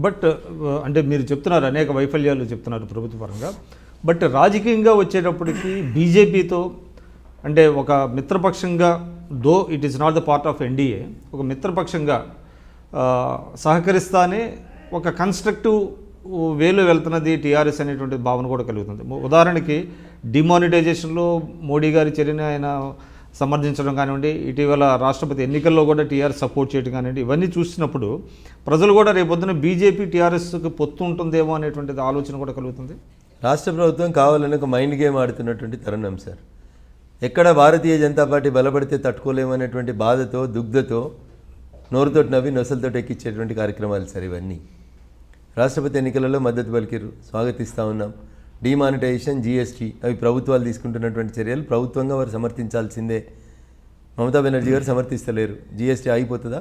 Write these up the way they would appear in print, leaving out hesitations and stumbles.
But అంటే మీరు చెప్తున్నారు అనేక వైఫల్యాలు చెప్తున్నారు ప్రభుత్వ పరంగా. బట్ రాజకీయంగా వచ్చేటప్పటికి బీజేపీతో అంటే ఒక మిత్రపక్షంగా, though it is not the part of NDA, ఒక మిత్రపక్షంగా సహకరిస్తానే ఒక కన్స్ట్రక్టివ్ వేలో వెళ్తున్నది టీఆర్ఎస్ అనేటువంటి భావన కూడా కలుగుతుంది. ఉదాహరణకి డిమానిటైజేషన్లో మోడీ గారి చర్యని ఆయన సమర్థించడం కానివ్వండి, ఇటీవల రాష్ట్రపతి ఎన్నికల్లో కూడా టీఆర్ఎస్ సపోర్ట్ చేయడం కానివ్వండి, ఇవన్నీ చూసినప్పుడు ప్రజలు కూడా రేపొద్దున బీజేపీ టీఆర్ఎస్కి పొత్తు ఉంటుందేమో అనేటువంటిది ఆలోచన కూడా కలుగుతుంది. రాష్ట్ర ప్రభుత్వం కావాలని ఒక మైండ్ గేమ్ ఆడుతున్నటువంటి తరుణం సార్. ఎక్కడ భారతీయ జనతా పార్టీ బలపడితే తట్టుకోలేమనేటువంటి బాధతో, దుగ్ధతో, నోరుతోటి నవ్వి నొసలతో ఎక్కించేటువంటి కార్యక్రమాలు సార్ ఇవన్నీ. రాష్ట్రపతి ఎన్నికలలో మద్దతు పలికిరు, స్వాగతిస్తూ ఉన్నాం. డిమానిటైజేషన్, జీఎస్టీ అవి ప్రభుత్వాలు తీసుకుంటున్నటువంటి చర్యలు ప్రభుత్వంగా వారు సమర్థించాల్సిందే. మమతా బెనర్జీ గారు సమర్థిస్తలేరు. జీఎస్టీ ఆగిపోతుందా?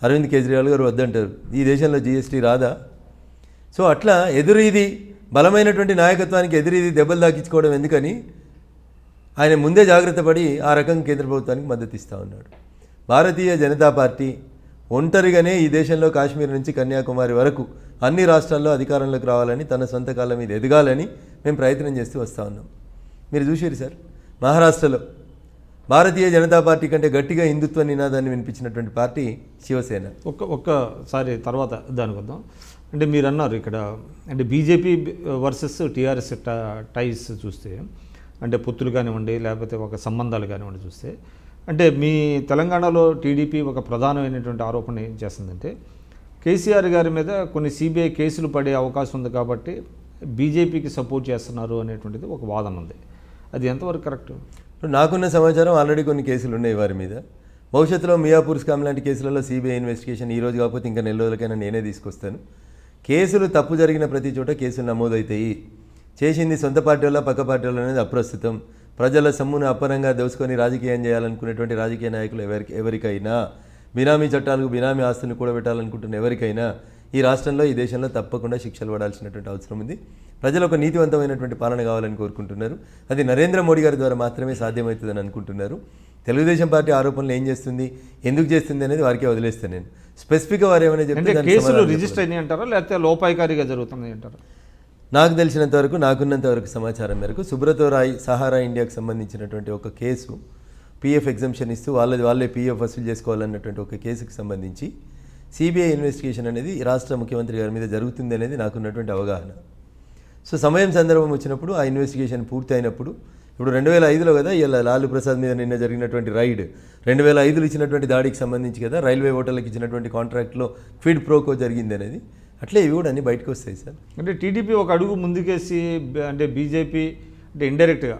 అరవింద్ కేజ్రీవాల్ గారు వద్దంటారు. ఈ దేశంలో జీఎస్టీ రాదా? సో అట్లా ఎదురీది బలమైనటువంటి నాయకత్వానికి ఎదురీది దెబ్బలు దాకించుకోవడం ఎందుకని ఆయన ముందే జాగ్రత్త పడి ఆ రకంగా కేంద్ర ప్రభుత్వానికి మద్దతు ఇస్తూ ఉన్నాడు. భారతీయ జనతా పార్టీ ఒంటరిగానే ఈ దేశంలో కాశ్మీర్ నుంచి కన్యాకుమారి వరకు అన్ని రాష్ట్రాల్లో అధికారంలోకి రావాలని, తన సొంత కాళ్ళ మీద ఎదగాలని మేము ప్రయత్నం చేస్తూ వస్తూ ఉన్నాం. మీరు చూసారు సార్, మహారాష్ట్రలో భారతీయ జనతా పార్టీ కంటే గట్టిగా హిందుత్వ నినాదాన్ని వినిపించినటువంటి పార్టీ శివసేన. ఒక్కసారి తర్వాత దానికి వద్దాం. అంటే మీరు అన్నారు ఇక్కడ అంటే బీజేపీ వర్సెస్ టీఆర్ఎస్ టైస్ చూస్తే, అంటే పొత్తులు కానివ్వండి లేకపోతే ఒక సంబంధాలు కానివ్వండి చూస్తే, అంటే మీ తెలంగాణలో టీడీపీ ఒక ప్రధానమైనటువంటి ఆరోపణ ఏం చేస్తుందంటే కేసీఆర్ గారి మీద కొన్ని సిబిఐ కేసులు పడే అవకాశం ఉంది కాబట్టి బీజేపీకి సపోర్ట్ చేస్తున్నారు అనేటువంటిది ఒక వాదన ఉంది. అది ఎంతవరకు కరెక్ట్? నాకున్న సమాచారం ఆల్రెడీ కొన్ని కేసులు ఉన్నాయి వారి మీద. భవిష్యత్తులో మియాపూర్ స్కామ్ లాంటి కేసులలో సిబిఐ ఇన్వెస్టిగేషన్ ఈ రోజు కాకపోతే ఇంకా నెల రోజులకైనా నేనే తీసుకొస్తాను. కేసులు తప్పు జరిగిన ప్రతి చోట కేసులు నమోదవుతాయి. చేసింది సొంత పార్టీ వల్ల పక్క పార్టీ వల్ల అనేది అప్రస్తుతం. ప్రజల సొమ్మును అప్పనంగా దోసుకొని రాజకీయం చేయాలనుకునేటువంటి రాజకీయ నాయకులు ఎవరికైనా, బినామీ చట్టాలకు బినామీ ఆస్తులను కూడబెట్టాలనుకుంటున్న ఎవరికైనా ఈ రాష్ట్రంలో, ఈ దేశంలో తప్పకుండా శిక్షలు పడాల్సినటువంటి అవసరం ఉంది. ప్రజలు ఒక నీతివంతమైనటువంటి పాలన కావాలని కోరుకుంటున్నారు. అది నరేంద్ర మోడీ గారి ద్వారా మాత్రమే సాధ్యమవుతుందని అనుకుంటున్నారు. తెలుగుదేశం పార్టీ ఆరోపణలు ఏం చేస్తుంది, ఎందుకు చేస్తుంది అనేది వారికే వదిలేస్తాను. నేను స్పెసిఫిక్గా వారు ఏమైనా చెప్తే కేసులు రిజిస్టర్ అయినాయి అంటారా లేకపోతే లోపాయికారిగా జరుగుతున్నాయి అంటారా? నాకు తెలిసినంత వరకు, నాకున్నంత వరకు సమాచారం మేరకు సుబ్రతో రాయ్ సహారా ఇండియాకు సంబంధించినటువంటి ఒక కేసు, పీఎఫ్ ఎగ్జంప్షన్ ఇస్తూ వాళ్ళే పీఎఫ్ వసూలు చేసుకోవాలన్నటువంటి ఒక కేసుకు సంబంధించి సిబిఐ ఇన్వెస్టిగేషన్ అనేది రాష్ట్ర ముఖ్యమంత్రి గారి మీద జరుగుతుంది అనేది నాకున్నటువంటి అవగాహన. సో సమయం సందర్భం వచ్చినప్పుడు ఆ ఇన్వెస్టిగేషన్ పూర్తి అయినప్పుడు, ఇప్పుడు 2005లో కదా ఇలా లాలూ ప్రసాద్ మీద నిన్న జరిగినటువంటి రైడ్, 2005లో ఇచ్చినటువంటి దాడికి సంబంధించి కదా రైల్వే హోటళ్ళకి ఇచ్చినటువంటి కాంట్రాక్ట్లో క్విడ్ ప్రోకో జరిగింది అనేది, అట్లే ఇవి కూడా అన్నీ బయటకు వస్తాయి సార్. అంటే టీడీపీ ఒక అడుగు ముందుకేసి అంటే బీజేపీ అంటే ఇండైరెక్ట్గా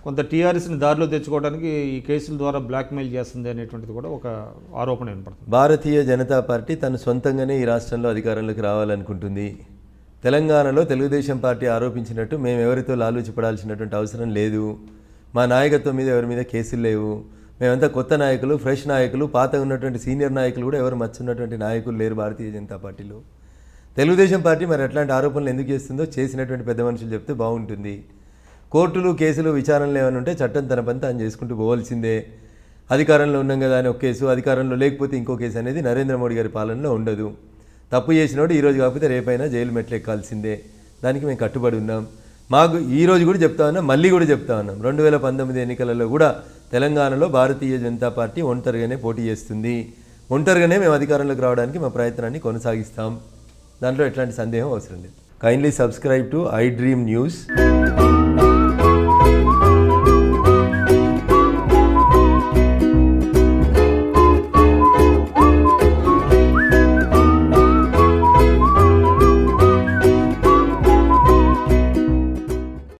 కొంత టీఆర్ఎస్ని దారిలో తెచ్చుకోవడానికి ఈ కేసుల ద్వారా బ్లాక్మెయిల్ చేస్తుంది అనేటువంటిది కూడా ఒక ఆరోపణ వినపడుతుంది. భారతీయ జనతా పార్టీ తను సొంతంగానే ఈ రాష్ట్రంలో అధికారంలోకి రావాలనుకుంటుంది. తెలంగాణలో తెలుగుదేశం పార్టీ ఆరోపించినట్టు మేము ఎవరితో లాలూచిపడాల్సినటువంటి అవసరం లేదు. మా నాయకత్వం మీద ఎవరి మీద కేసులు లేవు. మేమంతా కొత్త నాయకులు, ఫ్రెష్ నాయకులు. పాత ఉన్నటువంటి సీనియర్ నాయకులు కూడా ఎవరు మర్చున్నటువంటి నాయకులు లేరు భారతీయ జనతా పార్టీలో. తెలుగుదేశం పార్టీ మరి అట్లాంటి ఆరోపణలు ఎందుకు చేస్తుందో చేసినటువంటి పెద్ద మనుషులు చెప్తే బాగుంటుంది. కోర్టులు, కేసులు, విచారణలు ఏమైనా ఉంటే చట్టం తన పని తాను చేసుకుంటూ పోవాల్సిందే. అధికారంలో ఉన్నాం కదా అని ఒక కేసు, అధికారంలో లేకపోతే ఇంకో కేసు అనేది నరేంద్ర మోడీ గారి పాలనలో ఉండదు. తప్పు చేసినోడు ఈరోజు కాకపోతే రేపైనా జైలు మెట్లు ఎక్కాల్సిందే. దానికి మేము కట్టుబడి ఉన్నాం. మాకు ఈరోజు కూడా చెప్తా ఉన్నాం, మళ్ళీ కూడా చెప్తా ఉన్నాం, 2019 ఎన్నికలలో కూడా తెలంగాణలో భారతీయ జనతా పార్టీ ఒంటరిగానే పోటీ చేస్తుంది. ఒంటరిగానే మేము అధికారంలోకి రావడానికి మా ప్రయత్నాన్ని కొనసాగిస్తాం. దాంట్లో ఎట్లాంటి సందేహం అవసరం లేదు. Kindly subscribe to I dream news.